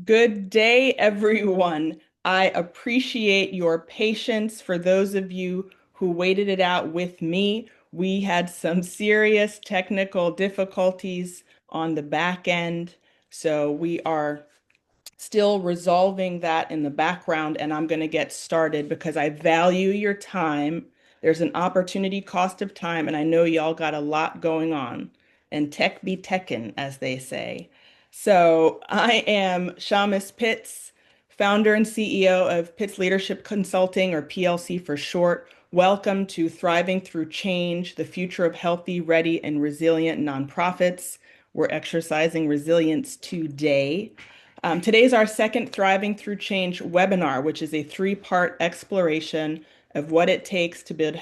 Good day, everyone. I appreciate your patience. For those of you who waited it out with me, we had some serious technical difficulties on the back end. So we are still resolving that in the background, and I'm going to get started because I value your time. There's an opportunity cost of time, and I know y'all got a lot going on, and tech be techin', as they say. So I am Shamis Pitts, founder and CEO of Pitts Leadership Consulting, or PLC for short. Welcome to Thriving Through Change, the future of healthy, ready, and resilient nonprofits. We're exercising resilience today. Today's our second Thriving Through Change webinar, which is a three-part exploration of what it takes to build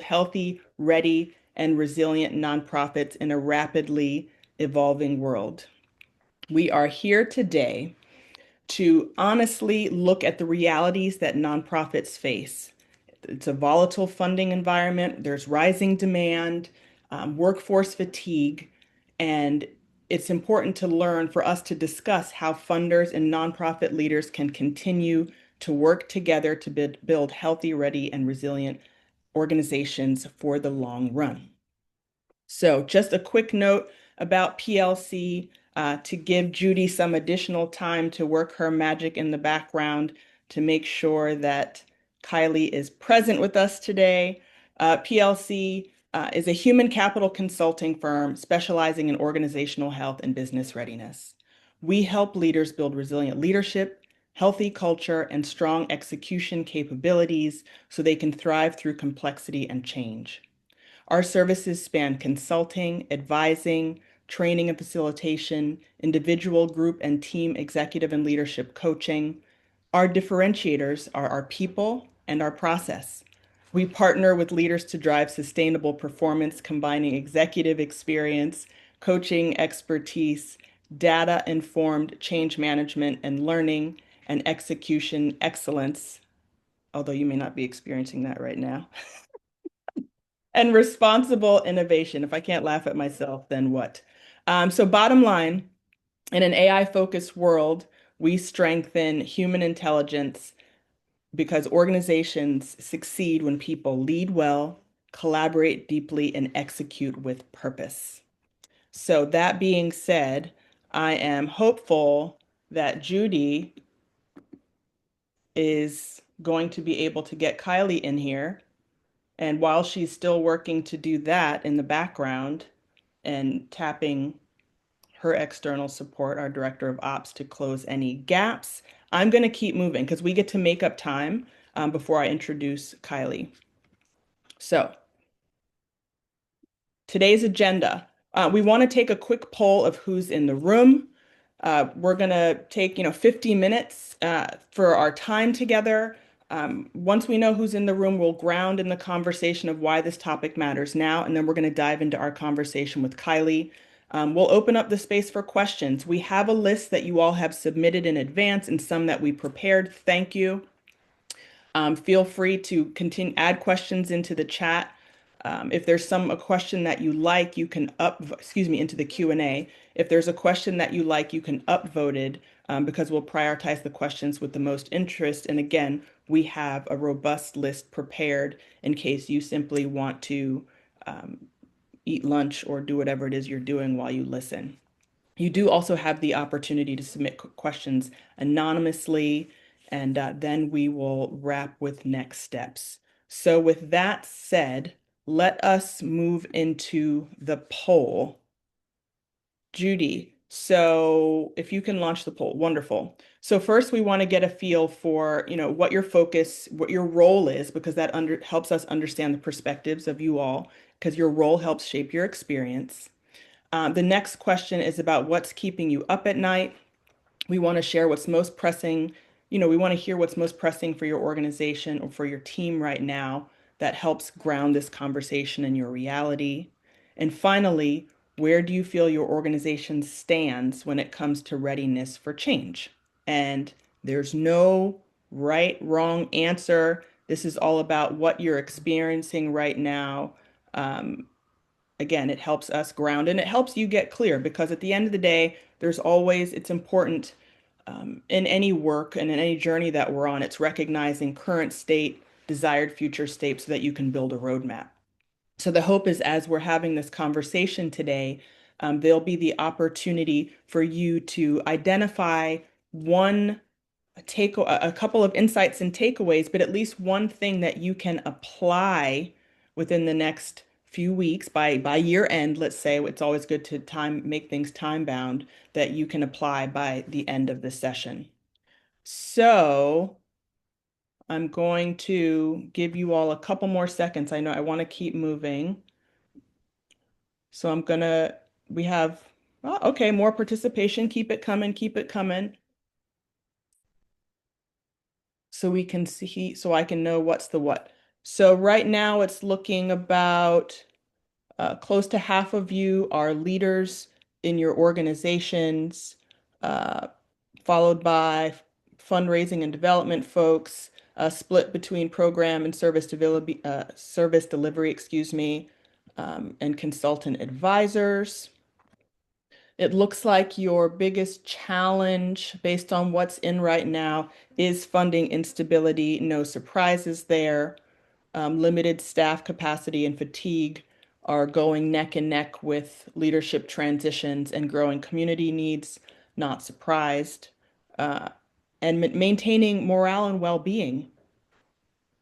healthy, ready, and resilient nonprofits in a rapidly evolving world. We are here today to honestly look at the realities that nonprofits face. It's a volatile funding environment, there's rising demand, workforce fatigue, and it's important to learn for us to discuss how funders and nonprofit leaders can continue to work together to build healthy, ready, and resilient organizations for the long run. So just a quick note about PLC to give Judy some additional time to work her magic in the background to make sure that Kylee is present with us today. PLC is a human capital consulting firm specializing in organizational health and business readiness. We help leaders build resilient leadership, healthy culture, and strong execution capabilities so they can thrive through complexity and change. Our services span consulting, advising, training and facilitation, individual, group, and team executive and leadership coaching. Our differentiators are our people and our process. We partner with leaders to drive sustainable performance, combining executive experience, coaching expertise, data-informed change management and learning, and execution excellence, although you may not be experiencing that right now. And responsible innovation. If I can't laugh at myself, then what? So bottom line, in an AI-focused world, we strengthen human intelligence because organizations succeed when people lead well, collaborate deeply, and execute with purpose. So that being said, I am hopeful that Judy is going to be able to get Kylee in here. And while she's still working to do that in the background and tapping her external support, our director of ops, to close any gaps, I'm going to keep moving because we get to make up time before I introduce Kylee. So today's agenda, we want to take a quick poll of who's in the room. We're going to take, 50 minutes for our time together. Once we know who's in the room, we'll ground in the conversation of why this topic matters now, and then we're going to dive into our conversation with Kylee. We'll open up the space for questions. We have a list that you all have submitted in advance and some that we prepared. Thank you. Feel free to continue add questions into the chat. If there's a question that you like, you can into the Q&A. If there's a question that you like, you can upvote it because we'll prioritize the questions with the most interest. And again, we have a robust list prepared in case you simply want to eat lunch or do whatever it is you're doing while you listen. You do also have the opportunity to submit questions anonymously, and then we will wrap with next steps. So with that said, let us move into the poll. Judy, so if you can launch the poll, wonderful. So first we want to get a feel for, what your focus, what your role is, because that helps us understand the perspectives of you all, because your role helps shape your experience. The next question is about what's keeping you up at night. We want to share what's most pressing. We want to hear what's most pressing for your organization or for your team right now that helps ground this conversation in your reality. And finally, where do you feel your organization stands when it comes to readiness for change? And there's no right, wrong answer. This is all about what you're experiencing right now. Again, it helps us ground and it helps you get clear because at the end of the day, it's important In any work and in any journey that we're on, it's recognizing current state, desired future state so that you can build a roadmap. So the hope is as we're having this conversation today, there'll be the opportunity for you to identify one a couple of insights and takeaways, but at least one thing that you can apply within the next few weeks by year end, let's say. It's always good to make things time bound that you can apply by the end of the session. So I'm going to give you all a couple more seconds. I know I want to keep moving. So we have, oh, okay, more participation. Keep it coming, keep it coming. So we can see, so I can know what's the what. So right now it's looking about close to half of you are leaders in your organizations, uh, followed by fundraising and development folks, split between program and service delivery, excuse me, and consultant advisors. It looks like your biggest challenge based on what's in right now is funding instability. No surprises there. Limited staff capacity and fatigue are going neck and neck with leadership transitions and growing community needs. Not surprised. Uh, and maintaining morale and well-being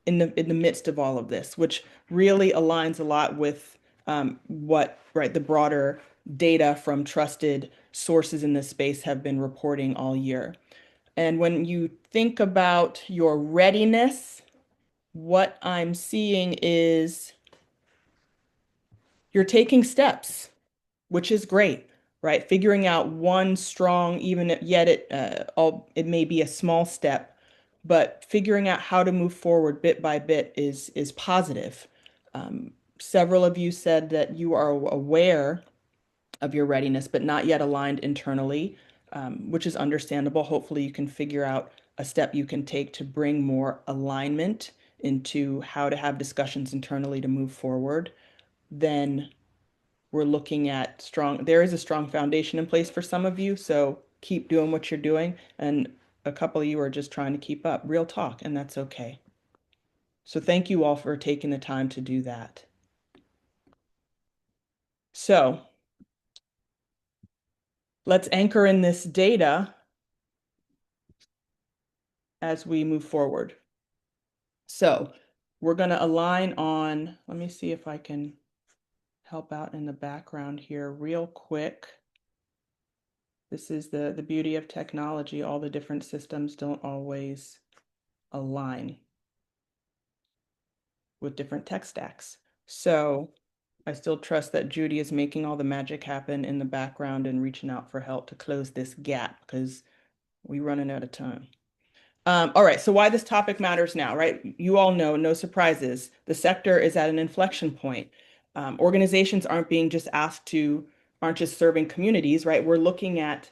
in the midst of all of this, which really aligns a lot with right, the broader data from trusted sources in this space have been reporting all year. And when you think about your readiness, what I'm seeing is you're taking steps, which is great, right? Figuring out one strong, even yet it may be a small step, but figuring out how to move forward bit by bit is positive. Several of you said that you are aware of your readiness, but not yet aligned internally, which is understandable. Hopefully, you can figure out a step you can take to bring more alignment into how to have discussions internally to move forward. Then we're looking at there is a strong foundation in place for some of you, so keep doing what you're doing. And a couple of you are just trying to keep up, real talk, and that's okay. So thank you all for taking the time to do that. So let's anchor in this data as we move forward. So we're going to align on, let me see if I can help out in the background here real quick. This is the beauty of technology. All the different systems don't always align with different tech stacks. So I still trust that Judy is making all the magic happen in the background and reaching out for help to close this gap because we're running out of time. All right, so why this topic matters now, right? You all know, no surprises. The sector is at an inflection point. Organizations aren't just serving communities, right? We're looking at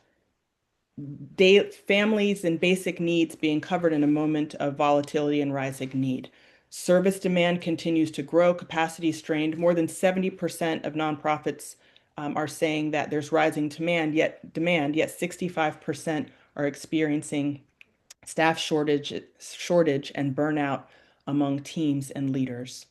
families and basic needs being covered in a moment of volatility and rising need. Service demand continues to grow, capacity strained. More than 70% of nonprofits are saying that there's rising yet 65% are experiencing staff shortage and burnout among teams and leaders.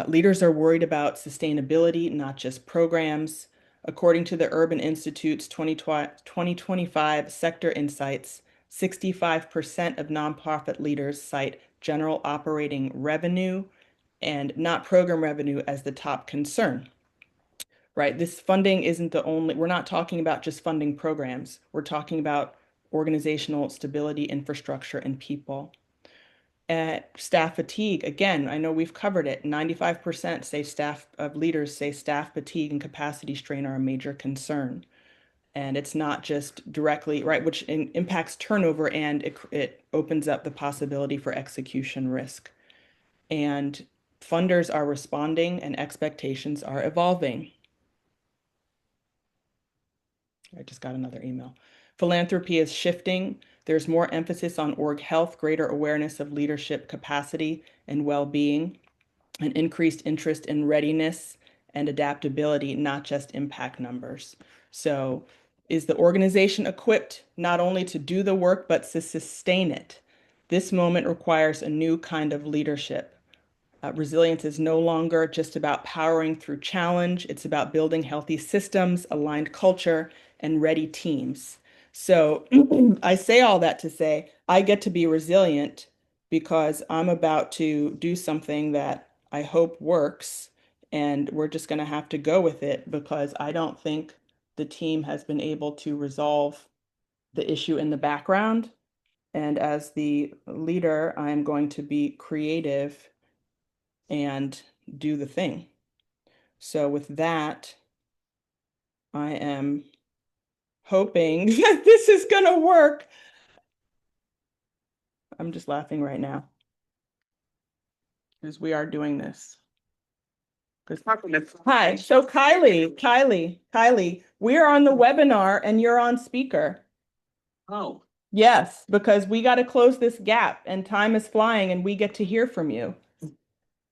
Leaders are worried about sustainability, not just programs. According to the Urban Institute's 2025 Sector Insights, 65% of nonprofit leaders cite general operating revenue and not program revenue as the top concern, right? This funding isn't we're not talking about just funding programs. We're talking about organizational stability, infrastructure, and people. Staff fatigue, again, I know we've covered it. 95% say leaders say staff fatigue and capacity strain are a major concern. And it's not just directly, right, which impacts turnover and it opens up the possibility for execution risk. And funders are responding and expectations are evolving. I just got another email. Philanthropy is shifting. There's more emphasis on org health, greater awareness of leadership capacity and well-being, an increased interest in readiness and adaptability, not just impact numbers. So Is the organization equipped not only to do the work, but to sustain it? This moment requires a new kind of leadership. Resilience is no longer just about powering through challenge. It's about building healthy systems, aligned culture, and ready teams. So I say all that to say I get to be resilient because I'm about to do something that I hope works. And we're just going to have to go with it because I don't think the team has been able to resolve the issue in the background. And as the leader, I'm going to be creative and do the thing. So with that, I am hoping that this is going to work. I'm just laughing right now because we are doing this. Hi, so Kylie, we're on the webinar and you're on speaker. Oh, Yes, because we got to close this gap and time is flying and we get to hear from you.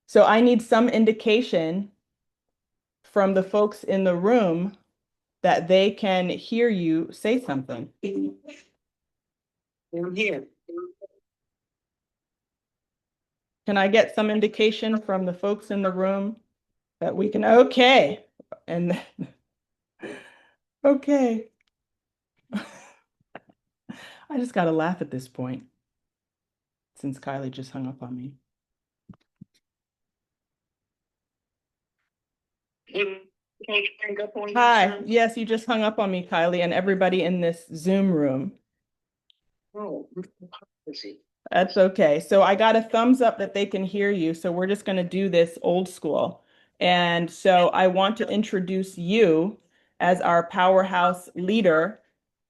So I need some indication from the folks in the room that they can hear you say something. I'm here. Can I get some indication from the folks in the room that we can, okay. And okay. I just got to laugh at this point since Kylie just hung up on me. Hi, yes, you just hung up on me, Kylie, and everybody in this Zoom room. Oh, That's okay. So I got a thumbs up that they can hear you. So we're just going to do this old school. And so I want to introduce you as our powerhouse leader.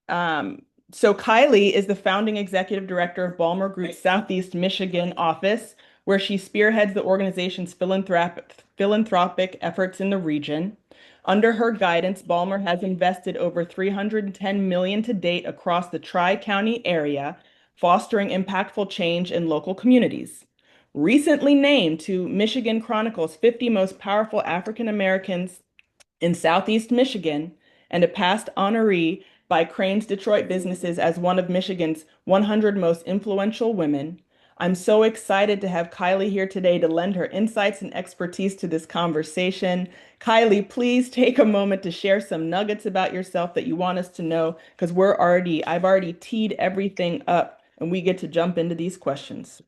Um, so Kylie is the founding executive director of Ballmer Group Southeast Michigan office, where she spearheads the organization's philanthropic efforts in the region. Under her guidance, Ballmer has invested over $310 million to date across the Tri-County area, fostering impactful change in local communities. Recently named to Michigan Chronicle's 50 Most Powerful African Americans in Southeast Michigan, and a past honoree by Crain's Detroit Businesses as one of Michigan's 100 most influential women. I'm so excited to have Kylie here today to lend her insights and expertise to this conversation. Kylie, please take a moment to share some nuggets about yourself that you want us to know, because I've already teed everything up and we get to jump into these questions.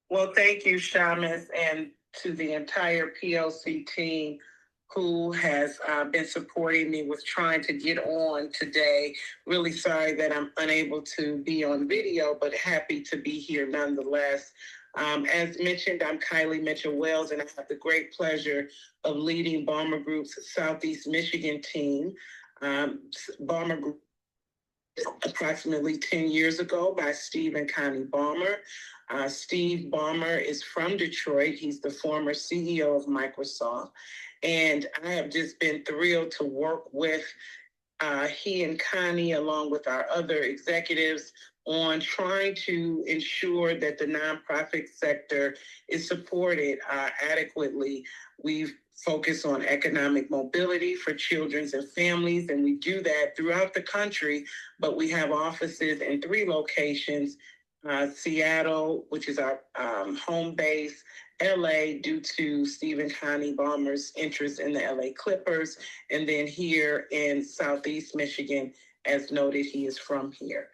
well, thank you, Shamis, and to the entire PLC team who has been supporting me with trying to get on today. Really sorry that I'm unable to be on video, but happy to be here nonetheless. As mentioned, I'm Kylee Mitchell Wells, and I have the great pleasure of leading Ballmer Group's Southeast Michigan team. Ballmer Group approximately 10 years ago by Steve and Connie Ballmer. Steve Ballmer is from Detroit. He's the former CEO of Microsoft. And I have just been thrilled to work with he and Connie, along with our other executives, on trying to ensure that the nonprofit sector is supported adequately. We've focused on economic mobility for children and families, and we do that throughout the country, but we have offices in 3 locations, Seattle, which is our home base, LA, due to Stephen Connie Ballmer's interest in the LA Clippers, and then here in Southeast Michigan, as noted, he is from here.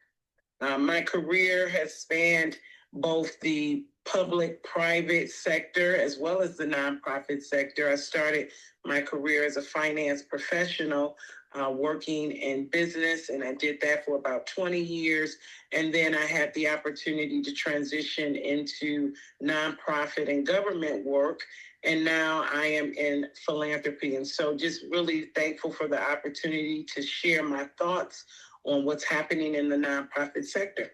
My career has spanned both the public-private sector as well as the nonprofit sector. I started my career as a finance professional working in business, and I did that for about 20 years. And then I had the opportunity to transition into nonprofit and government work. And now I am in philanthropy. And so just really thankful for the opportunity to share my thoughts on what's happening in the nonprofit sector.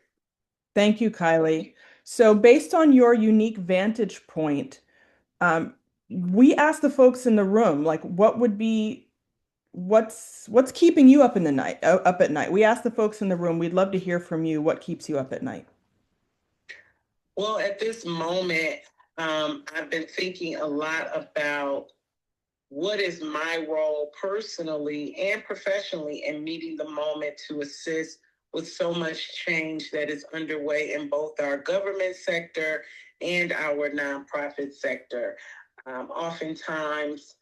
Thank you, Kylie. So based on your unique vantage point, we asked the folks in the room, like, what's keeping you up in the night, up at night? We asked the folks in the room, we'd love to hear from you. What keeps you up at night? Well, at this moment, I've been thinking a lot about what is my role personally and professionally in meeting the moment to assist with so much change that is underway in both our government sector and our nonprofit sector. Oftentimes,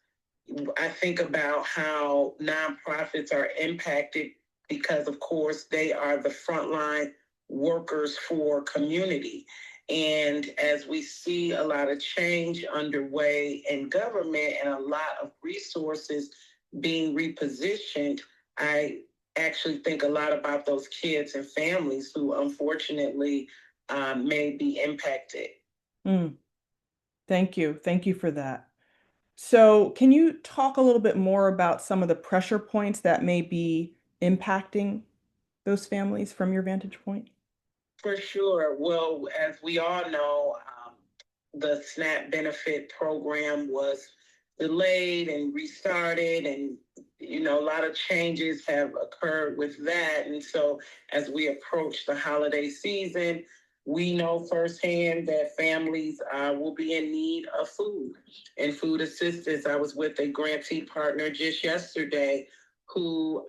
I think about how nonprofits are impacted because, of course, they are the frontline workers for community. And as we see a lot of change underway in government and a lot of resources being repositioned, I actually think a lot about those kids and families who unfortunately may be impacted. Mm, thank you. Thank you for that. So, can you talk a little bit more about some of the pressure points that may be impacting those families from your vantage point? For sure. Well, as we all know, the SNAP benefit program was delayed and restarted, and a lot of changes have occurred with that. And so, as we approach the holiday season, we know firsthand that families will be in need of food and food assistance. I was with a grantee partner just yesterday who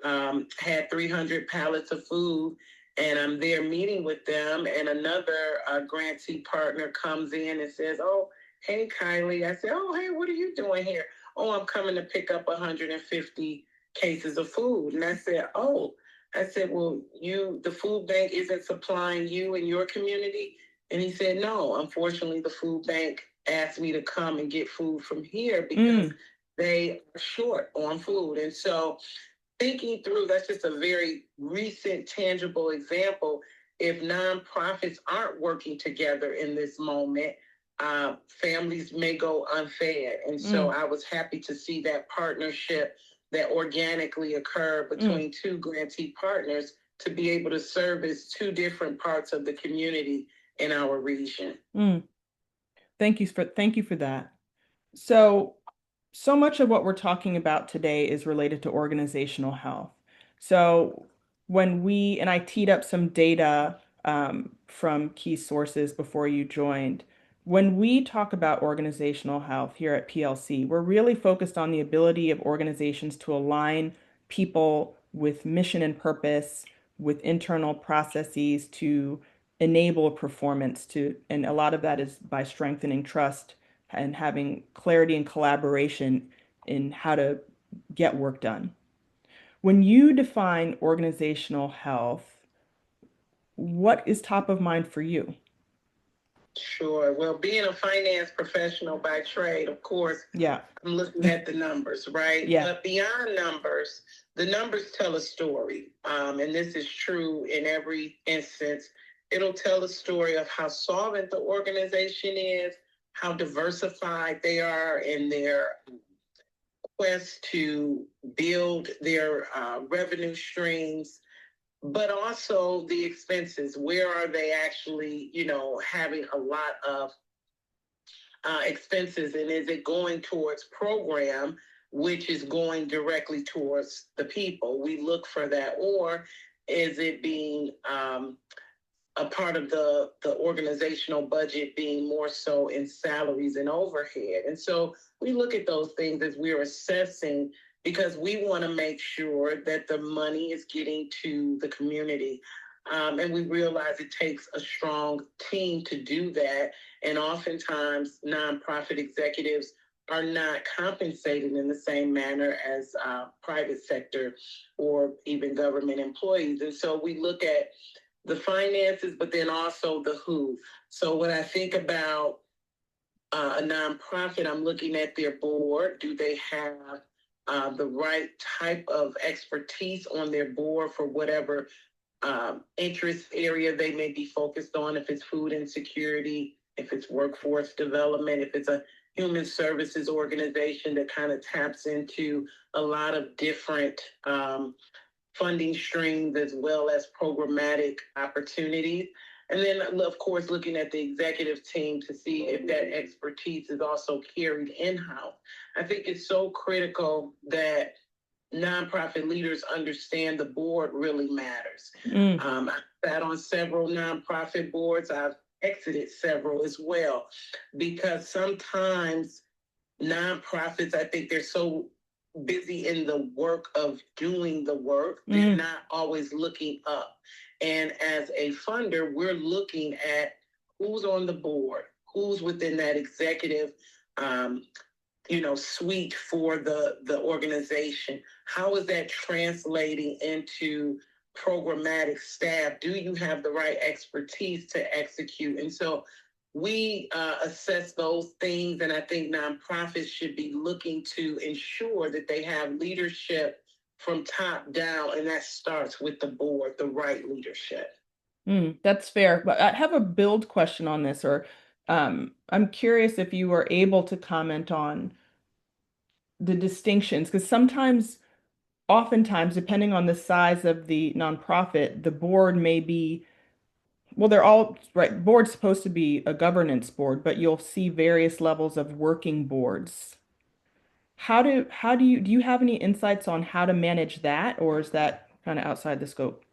had 300 pallets of food, and I'm there meeting with them, and another grantee partner comes in and says, "Oh, hey, Kylee." I said, "Oh, hey, what are you doing here?" "Oh, I'm coming to pick up 150 cases of food." And I said, "Oh," I said, "Well, the food bank isn't supplying you and your community?" And he said, "No, unfortunately, the food bank asked me to come and get food from here because they are short on food." And so thinking through, that's just a very recent, tangible example. If nonprofits aren't working together in this moment, families may go unfed. And so I was happy to see that partnership that organically occurred between two grantee partners to be able to service two different parts of the community in our region. Thank you for that. So much of what we're talking about today is related to organizational health. So and I teed up some data from key sources before you joined. When we talk about organizational health here at PLC, we're really focused on the ability of organizations to align people with mission and purpose, with internal processes to enable performance and a lot of that is by strengthening trust and having clarity and collaboration in how to get work done. When you define organizational health, what is top of mind for you? Sure. Well, being a finance professional by trade, of course, Yeah. I'm looking at the numbers, right? Yeah. But beyond numbers, the numbers tell a story. And this is true in every instance. It'll tell a story of how solvent the organization is, how diversified they are in their quest to build their revenue streams, but also the expenses. Where are they actually, having a lot of expenses, and is it going towards program, which is going directly towards the people? We look for that, or is it being a part of the organizational budget being more so in salaries and overhead? And so we look at those things as we're assessing, because we want to make sure that the money is getting to the community. And we realize it takes a strong team to do that. And oftentimes, nonprofit executives are not compensated in the same manner as private sector or even government employees. And so we look at the finances, but then also the who. So when I think about a nonprofit, I'm looking at their board. Do they have the right type of expertise on their board for whatever interest area they may be focused on? If it's food insecurity, if it's workforce development, if it's a human services organization that kind of taps into a lot of different funding streams as well as programmatic opportunities. And then, of course, looking at the executive team to see if that expertise is also carried in-house. I think it's so critical that nonprofit leaders understand the board really matters. I sat on several nonprofit boards. I've exited several as well, because sometimes nonprofits, I think they're so busy in the work of doing the work, they're Mm, not always looking up. And as a funder, we're looking at who's on the board, who's within that executive um, suite for the organization. How is that translating into programmatic staff? Do you have the right expertise to execute? And so we assess those things, and I think nonprofits should be looking to ensure that they have leadership from top down, and that starts with the board, the right leadership. that's fair. But I have a build question on this, or I'm curious if you are able to comment on the distinctions, because oftentimes, depending on the size of the nonprofit, the board may be, well, they're all, right, board's supposed to be a governance board, but you'll see various levels of working boards. Do you have any insights on how to manage that, or is that kind of outside the scope?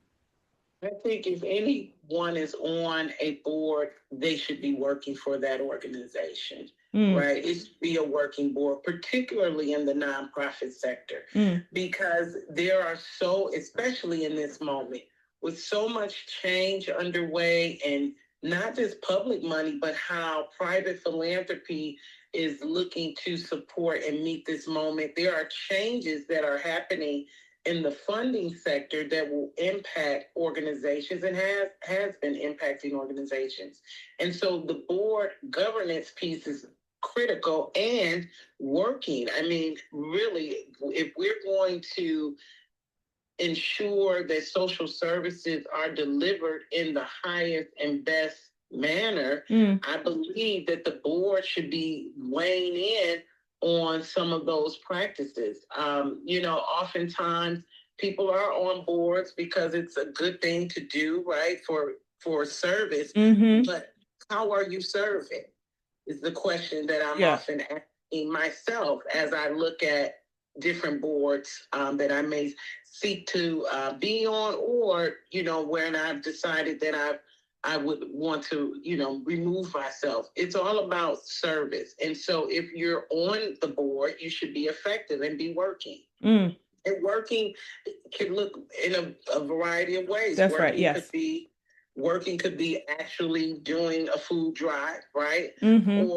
I think if anyone is on a board, they should be working for that organization, Mm, right? It should be a working board, particularly in the nonprofit sector, mm, because there are so, especially in this moment, with so much change underway and not just public money, but how private philanthropy is looking to support and meet this moment. There are changes that are happening in the funding sector that will impact organizations and has been impacting organizations. And so the board governance piece is critical and working. I mean, really, if we're going to ensure that social services are delivered in the highest and best manner, mm, I believe that the board should be weighing in on some of those practices. Oftentimes people are on boards because it's a good thing to do, right? For service, mm-hmm. but how are you serving? Is the question that I'm Yeah. often asking myself as I look at different boards that I may seek to be on, or when I've decided that I would want to remove myself. It's all about service, and so if you're on the board, you should be effective and be working. Mm, And working can look in a variety of ways. that's right. Yes. Working could be actually doing a food drive, right? Mm-hmm.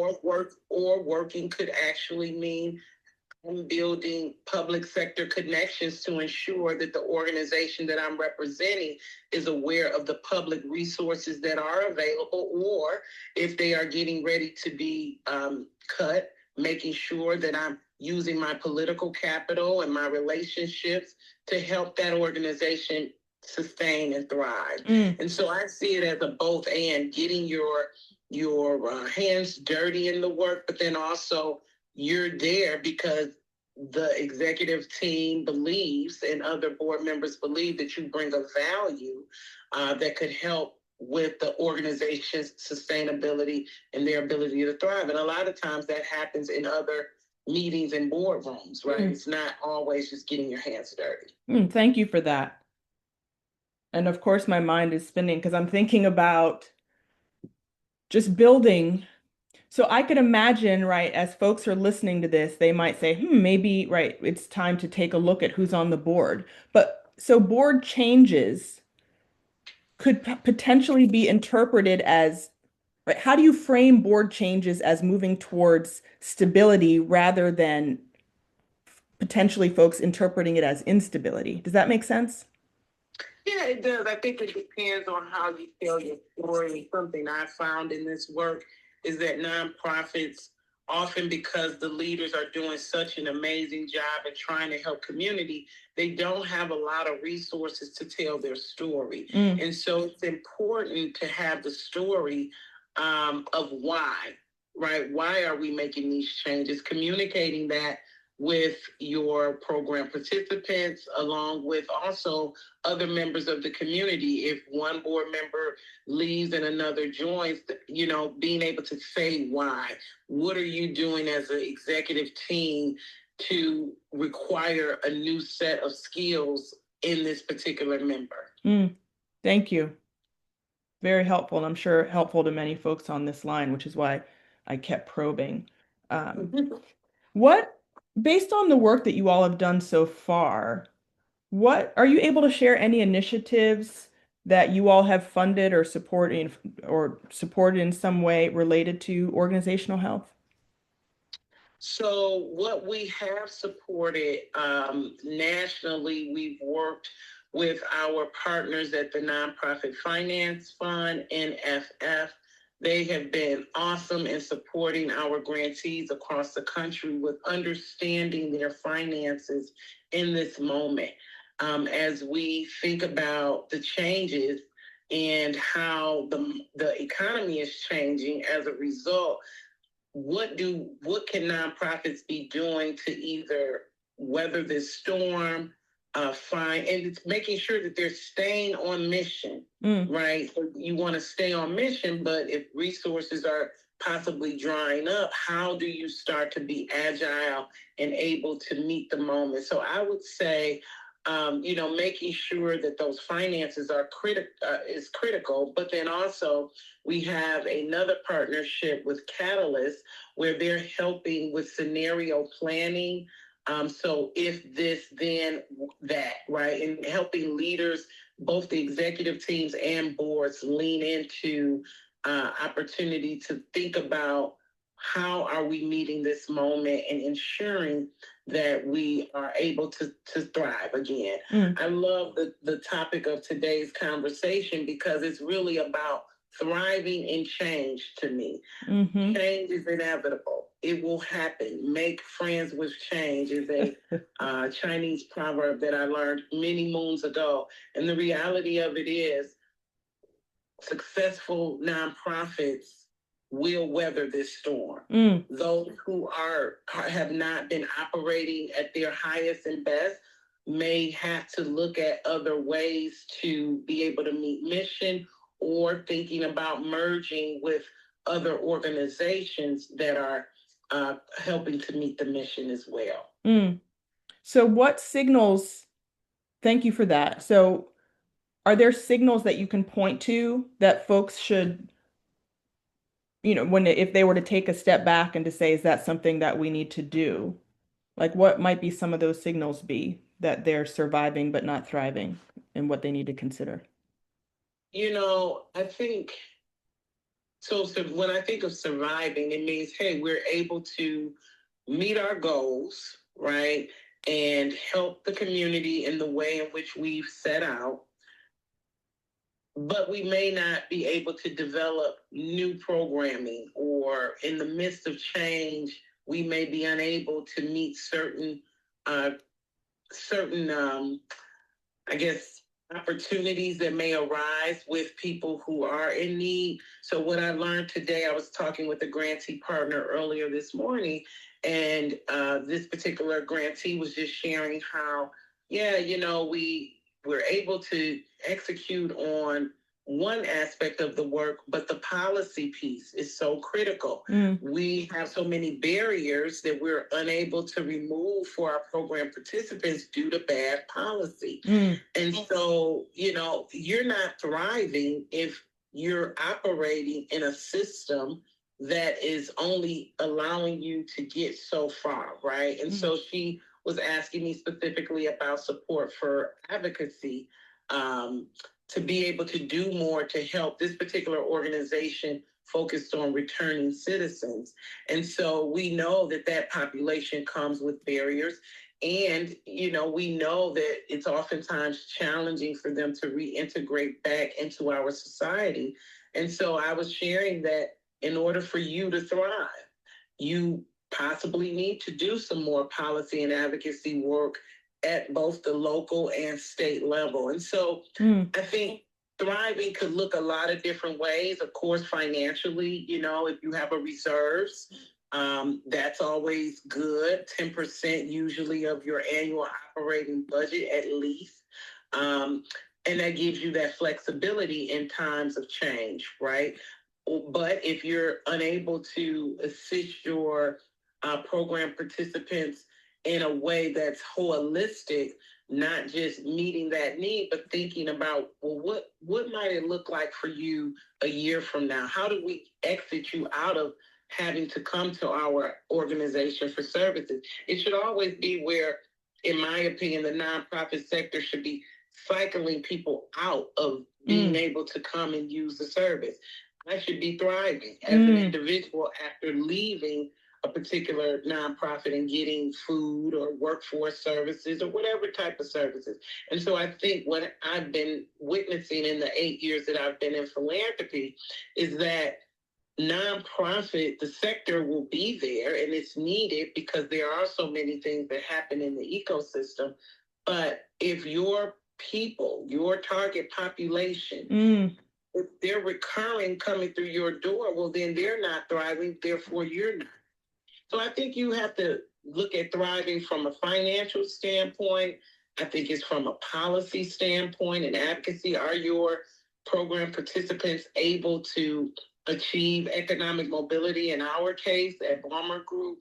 Or working could actually mean building public sector connections to ensure that the organization that I'm representing is aware of the public resources that are available, or if they are getting ready to be cut, making sure that I'm using my political capital and my relationships to help that organization sustain and thrive. Mm, And so I see it as a both and, getting your hands dirty in the work, but then also you're there because the executive team believes and other board members believe that you bring a value that could help with the organization's sustainability and their ability to thrive. And a lot of times that happens in other meetings and boardrooms, right? mm, It's not always just getting your hands dirty. thank you for that. And of course, my mind is spinning because I'm thinking about just building. So I could imagine, right, as folks are listening to this, they might say, maybe, right, it's time to take a look at who's on the board. But so board changes could potentially be interpreted as, right, how do you frame board changes as moving towards stability rather than potentially folks interpreting it as instability? Does that make sense? Yeah, it does. I think it depends on how you tell your story. Something I found in this work is that nonprofits, often because the leaders are doing such an amazing job at trying to help community, they don't have a lot of resources to tell their story. Mm, And so it's important to have the story of why, right? Why are we making these changes? Communicating that with your program participants, along with also other members of the community. If one board member leaves and another joins, being able to say why. What are you doing as an executive team to require a new set of skills in this particular member? mm, thank you. Very helpful, and I'm sure helpful to many folks on this line, which is why I kept probing. Um, What, based on the work that you all have done so far, what are you able to share any initiatives that you all have funded or supported in some way related to organizational health? So, what we have supported nationally, we've worked with our partners at the Nonprofit Finance Fund, NFF. They have been awesome in supporting our grantees across the country with understanding their finances in this moment. As we think about the changes and how the economy is changing as a result, what can nonprofits be doing to either weather this storm, find, and it's making sure that they're staying on mission, right? So you want to stay on mission, but if resources are possibly drying up, how do you start to be agile and able to meet the moment? So I would say, making sure that those finances are is critical, but then also we have another partnership with Catalyst where they're helping with scenario planning. So if this, then that, right? And helping leaders, both the executive teams and boards, lean into opportunity to think about how are we meeting this moment and ensuring that we are able to thrive again. I love the topic of today's conversation because it's really about thriving in change to me. Mm-hmm. Change is inevitable. It will happen. Make friends with change is a Chinese proverb that I learned many moons ago. And the reality of it is successful nonprofits will weather this storm. Those who have not been operating at their highest and best may have to look at other ways to be able to meet mission or thinking about merging with other organizations that are helping to meet the mission as well. So what signals, thank you for that. So are there signals that you can point to that folks should, if they were to take a step back and to say, is that something that we need to do? Like what might be some of those signals be that they're surviving but not thriving and what they need to consider? I think so when I think of surviving, it means, hey, we're able to meet our goals, right? And help the community in the way in which we've set out. But we may not be able to develop new programming, or in the midst of change, we may be unable to meet certain, I guess, opportunities that may arise with people who are in need. So what I learned today, I was talking with a grantee partner earlier this morning, and this particular grantee was just sharing how, we're able to execute on one aspect of the work, but the policy piece is so critical. We have so many barriers that we're unable to remove for our program participants due to bad policy. And so, you're not thriving if you're operating in a system that is only allowing you to get so far, right? And so she was asking me specifically about support for advocacy, to be able to do more to help this particular organization focused on returning citizens. And so we know that population comes with barriers. And, we know that it's oftentimes challenging for them to reintegrate back into our society. And so I was sharing that in order for you to thrive, you possibly need to do some more policy and advocacy work at both the local and state level. And so I think thriving could look a lot of different ways. Of course, financially, if you have a reserves, that's always good. 10% usually of your annual operating budget at least. And that gives you that flexibility in times of change, right? But if you're unable to assist your program participants in a way that's holistic, not just meeting that need, but thinking about, well, what might it look like for you a year from now? How do we exit you out of having to come to our organization for services. It should always be where, in my opinion, the nonprofit sector should be cycling people out of being able to come and use the service. I should be thriving as an individual after leaving a particular nonprofit and getting food or workforce services or whatever type of services. And so I think what I've been witnessing in the 8 years that I've been in philanthropy is that nonprofit, the sector will be there and it's needed because there are so many things that happen in the ecosystem. But if your people, your target population, if they're recurring coming through your door, well, then they're not thriving, therefore you're not. So I think you have to look at thriving from a financial standpoint. I think it's from a policy standpoint and advocacy. Are your program participants able to achieve economic mobility in our case at Ballmer Group?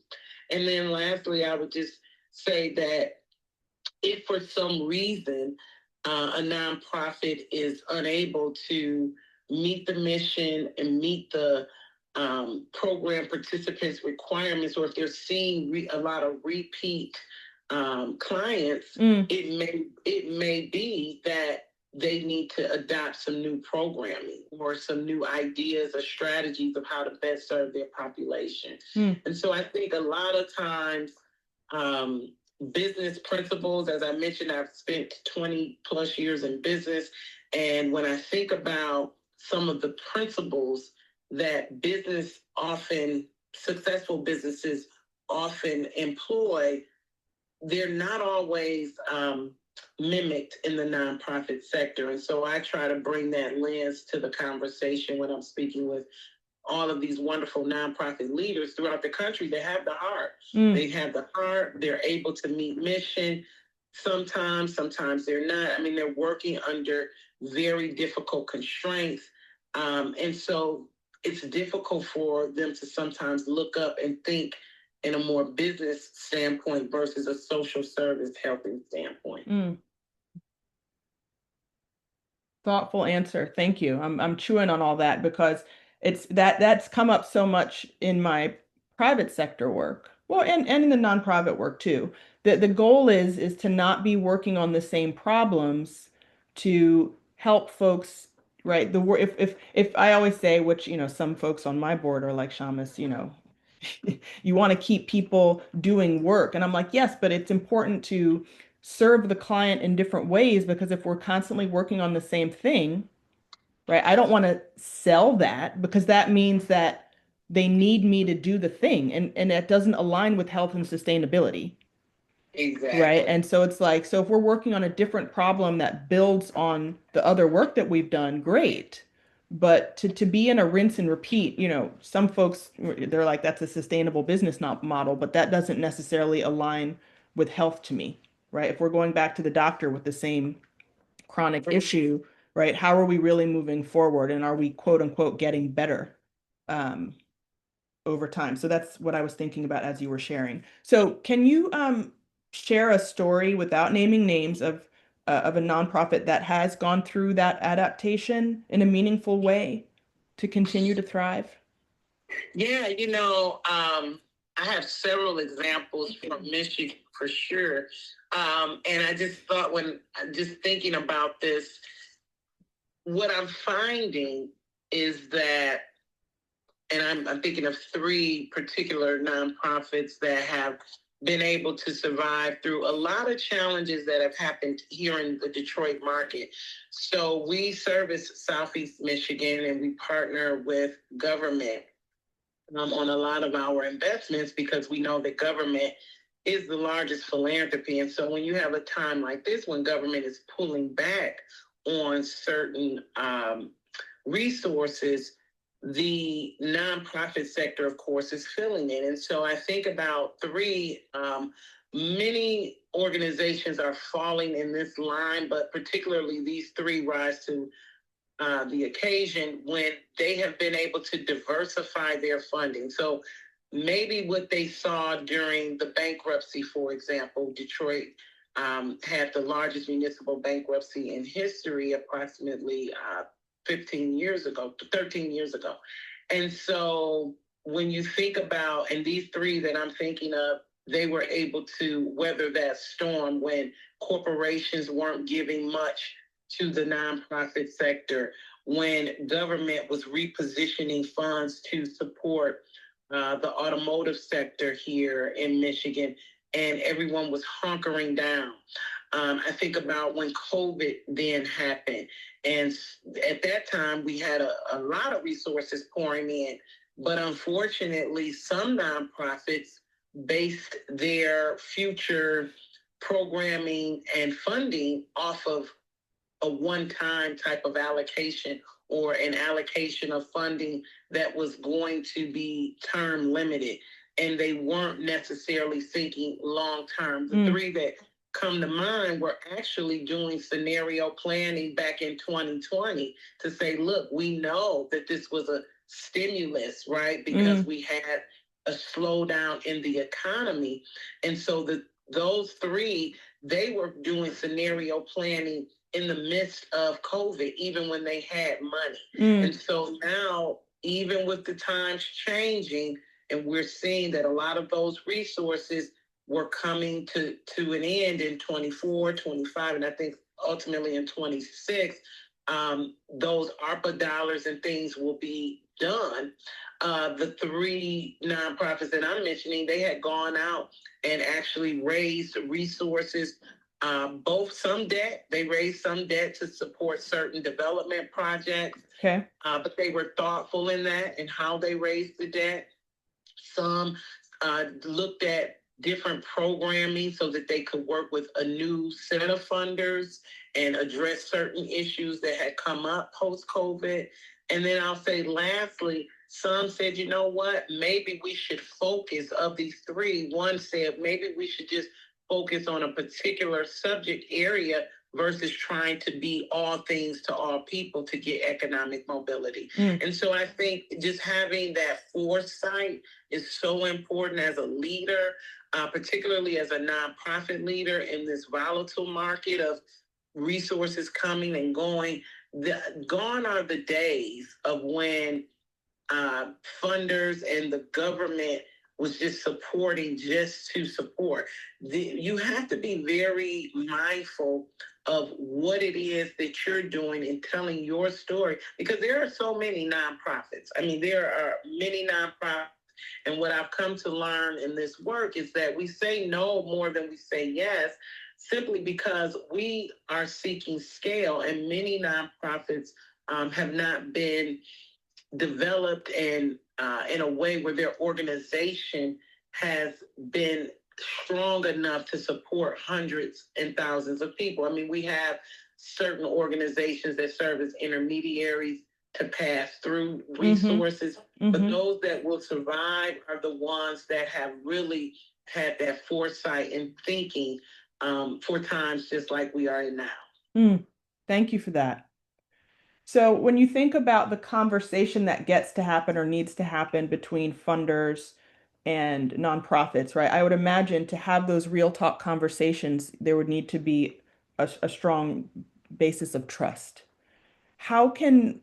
And then lastly, I would just say that if for some reason a nonprofit is unable to meet the mission and meet the program participants' requirements, or if they're seeing a lot of repeat clients, it may be that they need to adopt some new programming or some new ideas or strategies of how to best serve their population. And so I think a lot of times business principles, as I mentioned, I've spent 20 plus years in business. And when I think about some of the principles that successful businesses often employ, they're not always mimicked in the nonprofit sector. And so I try to bring that lens to the conversation when I'm speaking with all of these wonderful nonprofit leaders throughout the country. They have the heart. They have the heart. They're able to meet mission. Sometimes they're not. I mean, they're working under very difficult constraints. And so it's difficult for them to sometimes look up and think in a more business standpoint versus a social service helping standpoint. Thoughtful answer. Thank you. I'm chewing on all that because it's that's come up so much in my private sector work. Well, and in the nonprofit work too. The goal is to not be working on the same problems to help folks, right? The work if I always say, which some folks on my board are like, Shamis, you want to keep people doing work. And I'm like, yes, but it's important to serve the client in different ways because if we're constantly working on the same thing, right? I don't want to sell that because that means that they need me to do the thing and that doesn't align with health and sustainability. Exactly. Right. And so it's like, so if we're working on a different problem that builds on the other work that we've done, great. But to be in a rinse and repeat, some folks, they're like, that's a sustainable business model, but that doesn't necessarily align with health to me, right? If we're going back to the doctor with the same chronic issue, right? How are we really moving forward? And are we quote unquote getting better? Over time. So that's what I was thinking about as you were sharing. So can you share a story without naming names of a nonprofit that has gone through that adaptation in a meaningful way to continue to thrive? Yeah, I have several examples from Michigan for sure. And I just thought when just thinking about this, what I'm finding is that, and I'm thinking of three particular nonprofits that have been able to survive through a lot of challenges that have happened here in the Detroit market. So we service Southeast Michigan and we partner with government on a lot of our investments because we know that government is the largest philanthropy. And so when you have a time like this, when government is pulling back on certain resources, the nonprofit sector, of course, is filling it. And so I think about three, many organizations are falling in this line, but particularly these three rise to the occasion when they have been able to diversify their funding. So maybe what they saw during the bankruptcy, for example, Detroit had the largest municipal bankruptcy in history approximately 13 years ago. And so when you think about, and these three that I'm thinking of, they were able to weather that storm when corporations weren't giving much to the nonprofit sector, when government was repositioning funds to support the automotive sector here in Michigan, and everyone was hunkering down. I think about when COVID then happened, and at that time we had a lot of resources pouring in, but unfortunately, some nonprofits based their future programming and funding off of a one-time type of allocation or an allocation of funding that was going to be term limited. And they weren't necessarily thinking long-term. The three that come to mind were actually doing scenario planning back in 2020 to say, look, we know that this was a stimulus, right? Because we had a slowdown in the economy. And so those three, they were doing scenario planning in the midst of COVID, even when they had money. And so now, even with the times changing, and we're seeing that a lot of those resources were coming to an end in 24, 25, and I think ultimately in 26, those ARPA dollars and things will be done. The three nonprofits that I'm mentioning, they had gone out and actually raised resources, both some debt. They raised some debt to support certain development projects. Okay. But they were thoughtful in that and how they raised the debt. Some looked at different programming so that they could work with a new set of funders and address certain issues that had come up post-COVID. And then I'll say lastly, some said, you know what, maybe we should focus of these three. One said, maybe we should just focus on a particular subject area versus trying to be all things to all people to get economic mobility. And so I think just having that foresight is so important as a leader, particularly as a nonprofit leader in this volatile market of resources coming and going. Gone are the days of when funders and the government was just supporting just to support. You have to be very mindful of what it is that you're doing and telling your story, because there are so many nonprofits. I mean, there are many nonprofits. And what I've come to learn in this work is that we say no more than we say yes, simply because we are seeking scale, and many nonprofits have not been developed and in a way where their organization has been strong enough to support hundreds and thousands of people. I mean, we have certain organizations that serve as intermediaries to pass through resources, but those that will survive are the ones that have really had that foresight and thinking for times just like we are in now. Thank you for that. So when you think about the conversation that gets to happen or needs to happen between funders and nonprofits, right? I would imagine to have those real talk conversations, there would need to be a strong basis of trust. How can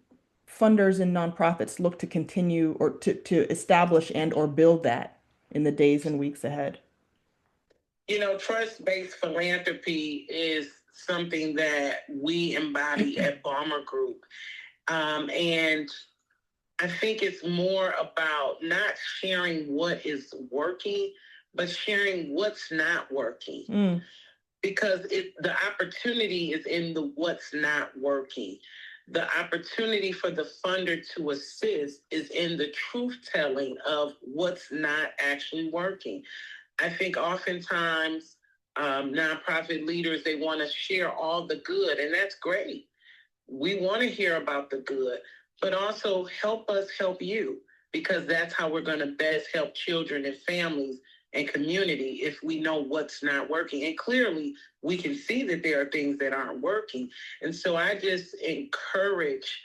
funders and nonprofits look to continue or to establish and or build that in the days and weeks ahead? You know, trust-based philanthropy is something that we embody at Ballmer Group. And I think it's more about not sharing what is working, but sharing what's not working. Because the opportunity is in the what's not working. The opportunity for the funder to assist is in the truth telling of what's not actually working. I think oftentimes nonprofit leaders, they want to share all the good, and that's great. We want to hear about the good, but also help us help you, because that's how we're going to best help children and families and community if we know what's not working. And clearly, we can see that there are things that aren't working. And so I just encourage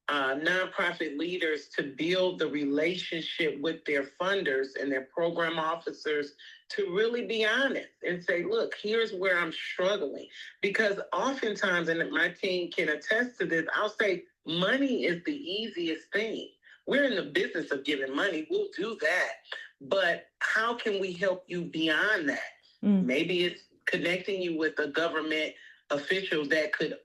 nonprofit leaders to build the relationship with their funders and their program officers to really be honest and say, look, here's where I'm struggling. Because oftentimes, and my team can attest to this, I'll say money is the easiest thing. we're in the business of giving money. We'll do that. But how can we help you beyond that? Maybe it's connecting you with a government official that could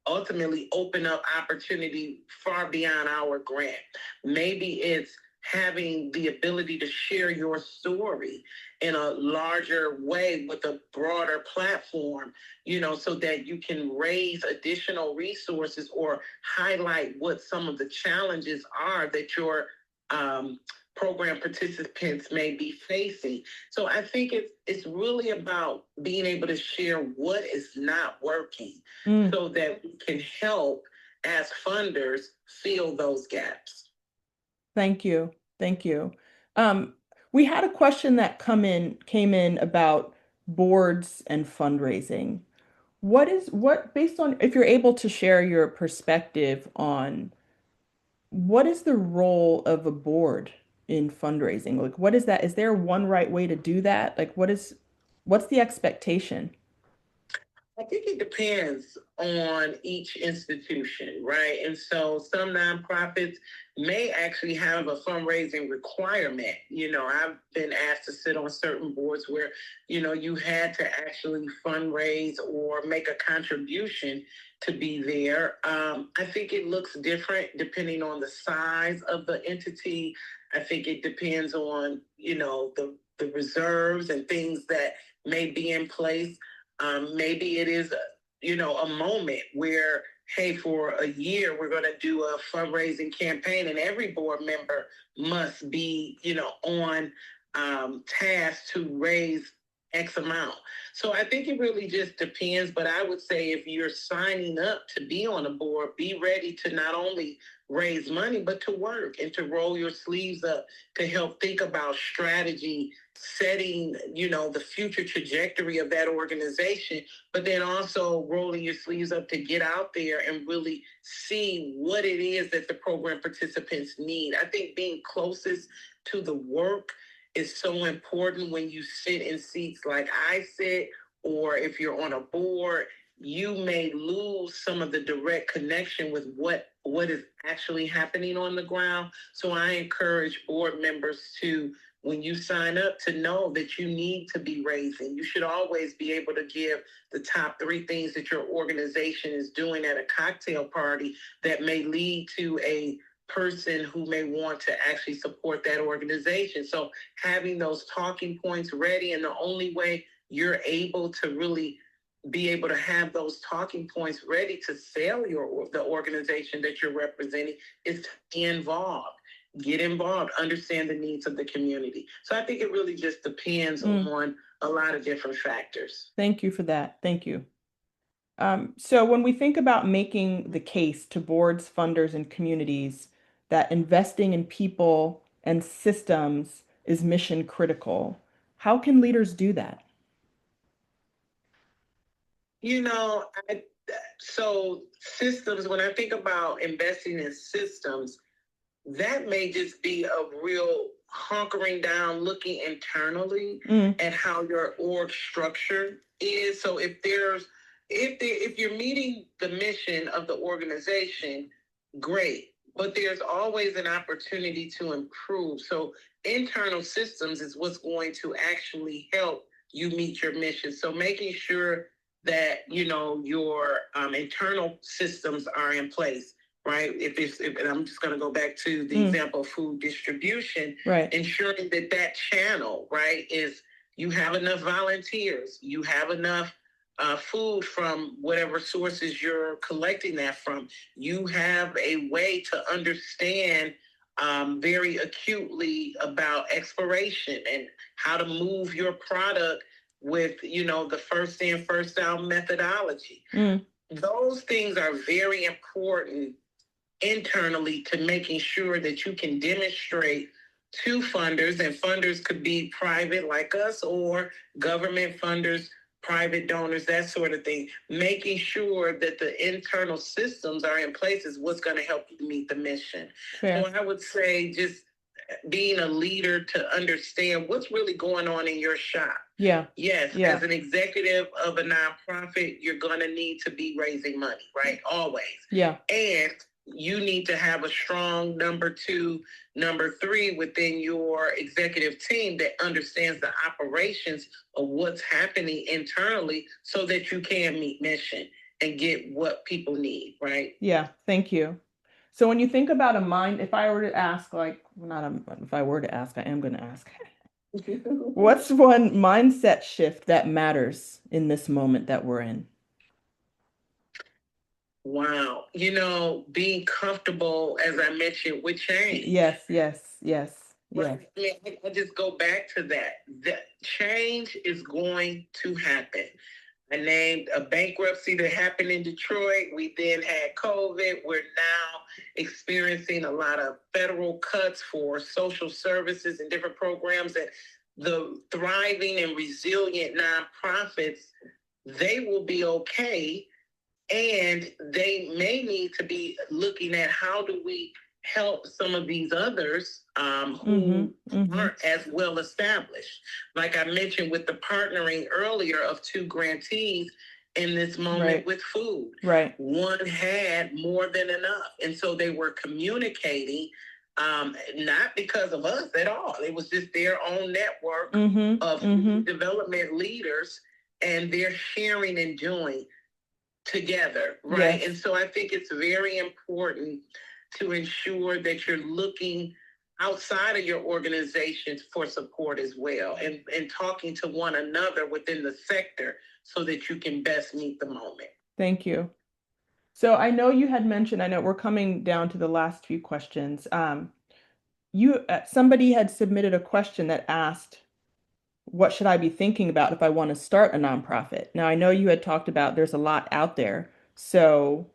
ultimately open up opportunity far beyond our grant. Maybe it's having the ability to share your story in a larger way with a broader platform, so that you can raise additional resources or highlight what some of the challenges are that your program participants may be facing. So I think it's really about being able to share what is not working so that we can help as funders fill those gaps. Thank you. Thank you. We had a question that came in about boards and fundraising. Based on, if you're able to share your perspective on what is the role of a board in fundraising? Like, what is that? Is there one right way to do that? Like, what's the expectation? I think it depends on each institution, right? And so some nonprofits may actually have a fundraising requirement. I've been asked to sit on certain boards where, you had to actually fundraise or make a contribution to be there. I think it looks different depending on the size of the entity. I think it depends on, the reserves and things that may be in place. Maybe it is, a moment where, hey, for a year, we're going to do a fundraising campaign and every board member must be, on task to raise X amount. So I think it really just depends. But I would say if you're signing up to be on a board, be ready to not only raise money, but to work and to roll your sleeves up to help think about strategy, setting, the future trajectory of that organization, but then also rolling your sleeves up to get out there and really see what it is that the program participants need. I think being closest to the work is so important when you sit in seats like I sit, or if you're on a board, you may lose some of the direct connection with what is actually happening on the ground. So I encourage board members to, when you sign up, to know that you need to be raising. You should always be able to give the top 3 things that your organization is doing at a cocktail party that may lead to a person who may want to actually support that organization. So having those talking points ready, and the only way you're able to really be able to have those talking points ready to sell the organization that you're representing is to be involved. Get involved, understand the needs of the community. So I think it really just depends on a lot of different factors. Thank you for that. Thank you. So when we think about making the case to boards, funders, and communities that investing in people and systems is mission critical, how can leaders do that? So systems, when I think about investing in systems, that may just be a real hunkering down, looking internally at how your org structure is. So if you're meeting the mission of the organization, great. But there's always an opportunity to improve. So internal systems is what's going to actually help you meet your mission. So making sure that, your internal systems are in place. Right. If I'm just going to go back to the example of food distribution, right, ensuring that channel, right, is you have enough volunteers, you have enough food from whatever sources you're collecting that from. You have a way to understand very acutely about expiration and how to move your product with, the first in, first out methodology. Those things are very important internally to making sure that you can demonstrate to funders, and funders could be private like us or government funders, private donors, that sort of thing. Making sure that the internal systems are in place is what's going to help you meet the mission. Fair. So I would say just being a leader to understand what's really going on in your shop. Yeah. Yes, yeah. As an executive of a nonprofit, you're going to need to be raising money, right? Always. Yeah. And you need to have a strong number two, number three within your executive team that understands the operations of what's happening internally so that you can meet mission and get what people need, right? Yeah, thank you. So when you think about if I were to ask, like, if I were to ask, I am going to ask, what's one mindset shift that matters in this moment that we're in? Wow. Being comfortable, as I mentioned, with change. Yes, yes, yes, yes. But I just go back to that. That change is going to happen. I named a bankruptcy that happened in Detroit. We then had COVID. We're now experiencing a lot of federal cuts for social services and different programs. And the thriving and resilient nonprofits, they will be okay, and they may need to be looking at how do we help some of these others who aren't as well established. Like I mentioned with the partnering earlier of two grantees in this moment with food. Right. One had more than enough. And so they were communicating, not because of us at all. It was just their own network of development leaders, and they're sharing and doing together, right? Yes. And so I think it's very important to ensure that you're looking outside of your organizations for support as well, and talking to one another within the sector so that you can best meet the moment. Thank you. So I know you had mentioned, I know we're coming down to the last few questions. Somebody had submitted a question that asked, what should I be thinking about if I want to start a nonprofit? Now, I know you had talked about there's a lot out there. So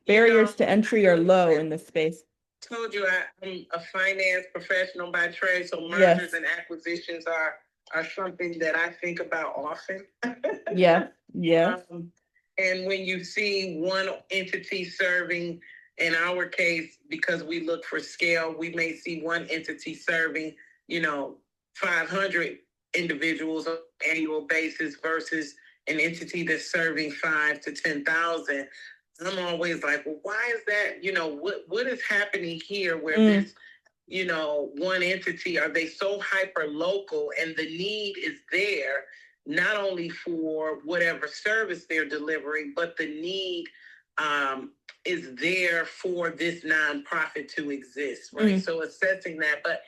barriers to entry are low in this space. Told you I'm a finance professional by trade, so mergers and acquisitions are something that I think about often. Yeah, yeah. And when you see one entity serving, in our case, because we look for scale, we may see one entity serving, 500 individuals on an annual basis versus an entity that's serving 5 to 10,000. I'm always like, well, why is that? What is happening here where this, one entity, are they so hyper local and the need is there, not only for whatever service they're delivering, but the need is there for this nonprofit to exist, right? So assessing that. But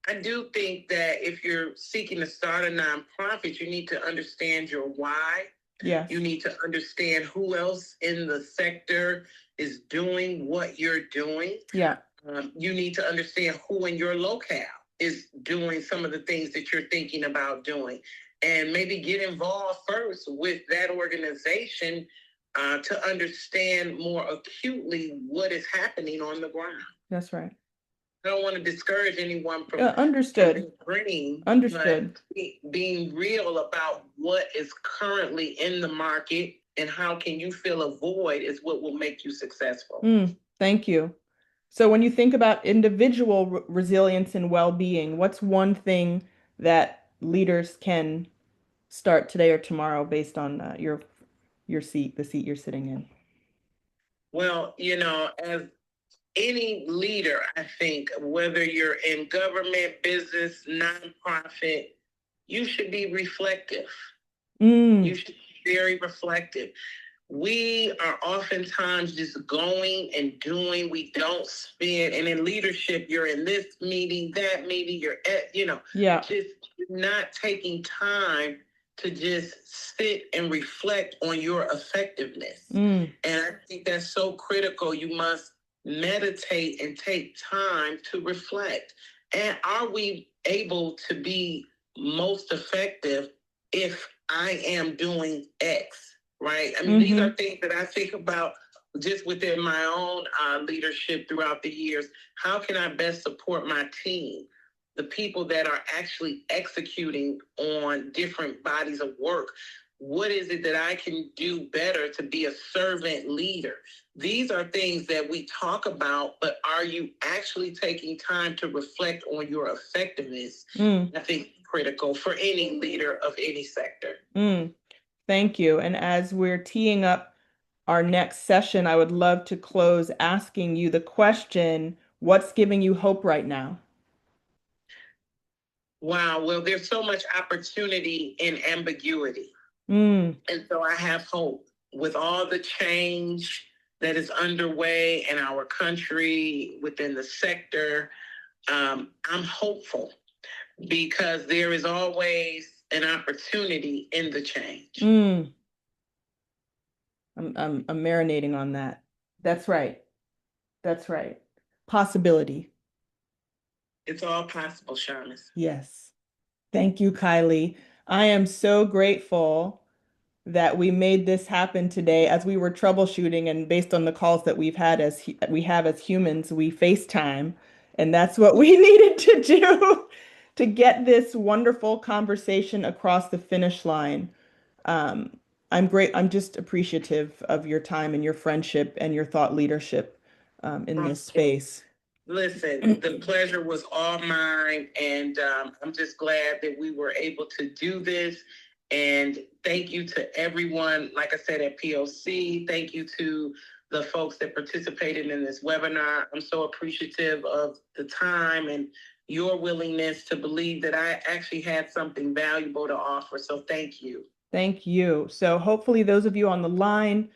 I do think that if you're seeking to start a nonprofit, you need to understand your why. Yes. You need to understand who else in the sector is doing what you're doing. Yeah. You need to understand who in your locale is doing some of the things that you're thinking about doing, and maybe get involved first with that organization to understand more acutely what is happening on the ground. That's right. I don't want to discourage anyone from understood. Dream, understood. Being real about what is currently in the market and how can you fill a void is what will make you successful. Thank you. So when you think about individual resilience and well-being, what's one thing that leaders can start today or tomorrow based on the seat you're sitting in? Well, as any leader, I think, whether you're in government, business, nonprofit, you should be reflective. You should be very reflective. We are oftentimes just going and doing. We don't spend. And in leadership, you're in this meeting, that meeting, you're at, just not taking time to just sit and reflect on your effectiveness. And I think that's so critical. You must meditate and take time to reflect. And are we able to be most effective if I am doing X? Right? I mean, these are things that I think about just within my own leadership throughout the years. How can I best support my team, the people that are actually executing on different bodies of work? What is it that I can do better to be a servant leader? These are things that we talk about, but are you actually taking time to reflect on your effectiveness? I think critical for any leader of any sector. Thank you. And as we're teeing up our next session, I would love to close asking you the question, what's giving you hope right now? Wow. Well, there's so much opportunity in ambiguity. Mm, And so I have hope with all the change that is underway in our country, within the sector. I'm hopeful because there is always an opportunity in the change. mm. I'm marinating on that. That's right. That's right. Possibility. It's all possible, Shamis. Yes. Thank you, Kylie. I am so grateful that we made this happen today as we were troubleshooting and based on the calls that we've had we have as humans, we FaceTime, and that's what we needed to do to get this wonderful conversation across the finish line. Um, I'm great. I'm just appreciative of your time and your friendship and your thought leadership in this space. Listen, the pleasure was all mine, and I'm just glad that we were able to do this. And thank you to everyone, like I said, at POC. Thank you to the folks that participated in this webinar. I'm so appreciative of the time and your willingness to believe that I actually had something valuable to offer. So thank you. Thank you. So hopefully those of you on the line,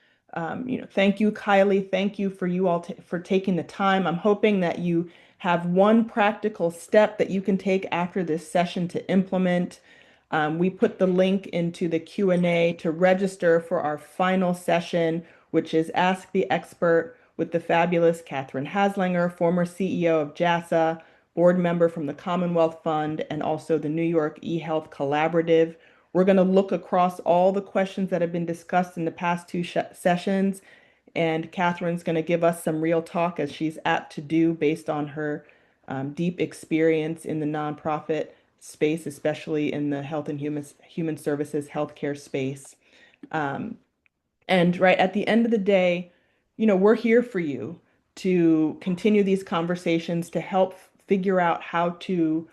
thank you, Kylie. Thank you for you all for taking the time. I'm hoping that you have one practical step that you can take after this session to implement. We put the link into the Q&A to register for our final session, which is Ask the Expert with the fabulous Catherine Haslinger, former CEO of JASA, board member from the Commonwealth Fund, and also the New York eHealth Collaborative. We're going to look across all the questions that have been discussed in the past two sessions, and Catherine's going to give us some real talk as she's apt to do based on her deep experience in the nonprofit space, especially in the health and human services healthcare space. Um, and right at the end of the day, we're here for you to continue these conversations to help figure out how to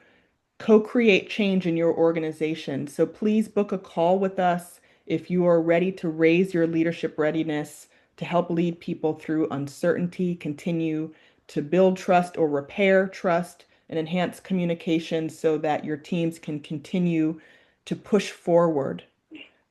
co-create change in your organization. So please book a call with us if you are ready to raise your leadership readiness to help lead people through uncertainty, continue to build trust or repair trust, and enhance communication so that your teams can continue to push forward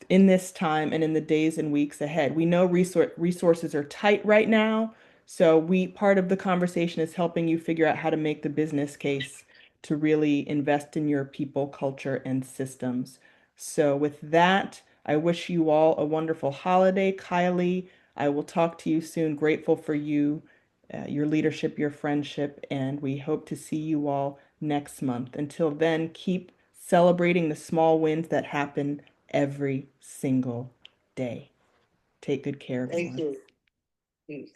in this time and in the days and weeks ahead. We know resources are tight right now, so we part of the conversation is helping you figure out how to make the business case to really invest in your people, culture, and systems. So with that, I wish you all a wonderful holiday. Kylie, I will talk to you soon. Grateful for you, your leadership, your friendship, and we hope to see you all next month. Until then, keep celebrating the small wins that happen every single day. Take good care, everyone. Thank you.